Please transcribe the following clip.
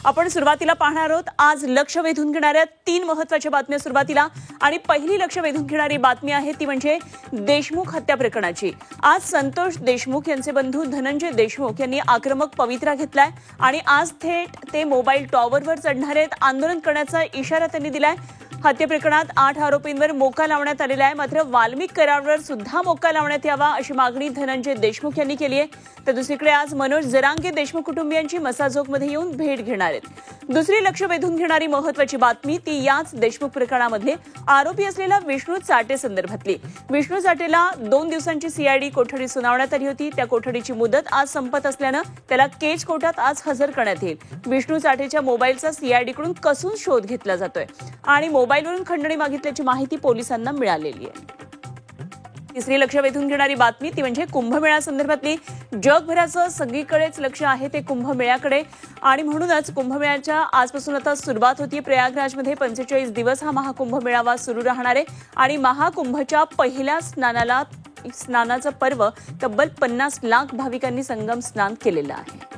आपण सुरुवातीला पाहणार आहोत आज लक्ष वेधून घेणाऱ्या 3 महत्त्वाच्या बातम्या सुरुवातीला आणि पहिली लक्ष वेधून घेणारी बातमी आहे ती म्हणजे देशमुख हत्या प्रकरणाची। आज संतोष देशमुख यांचे बंधू धनंजय देशमुख यांनी आक्रमक पवित्रा घेतलाय आणि आज थेट ते मोबाईल टॉवरवर चढणार आहेत, आंदोलन करण्याचा इशारा त्यांनी दिलाय। हत्या प्रकरणात 8 आरोपींवर मोका लावण्यात आलेला आहे, मात्र वाल्मिक करारावर सुद्धा मोका लावण्यात यावा अशी मागणी धनंजय देशमुख यांनी केली आहे। तर दुसरीकडे आज मनोज जरांगे देशमुख कुटुंबियांची मसाजोगमध्ये येऊन भेट घेणार आहेत। दुसरी लक्ष वेधून घेणारी महत्त्वाची बातमी ती याच देशमुख प्रकरणामध्ये आरोपी असलेला विष्णू चाटे संदर्भातली। विष्णू चाटेला 2 दिवसांची सीआयडी कोठडी सुनावण्यात आली होती। त्या कोठडीची मुदत आज संपत असल्याने त्याला केज कोर्टात आज हजर करण्यात येईल। विष्णू चाटेच्या मोबाईलचा सीआयडीकडून कसून शोध घेतला जातोय आणि मोबाईलवरून खंडणी मागितल्याची माहिती पोलिसांना मिळालेली आहे। तिसरी लक्ष वेधून घेणारी बातमी ती म्हणजे कुंभमेळा संदर्भातली। जगभराचं सगळीकडेच लक्ष आहे ते कुंभमेळ्याकडे आणि म्हणूनच कुंभमेळ्याच्या आजपासून आता सुरुवात होती। प्रयागराजमध्ये 45 दिवस हा महाकुंभ मेळावा सुरू राहणार आहे आणि महाकुंभच्या पहिल्या स्नानाचं पर्व तब्बल 50 लाख भाविकांनी संगम स्नान केलेलं आहे।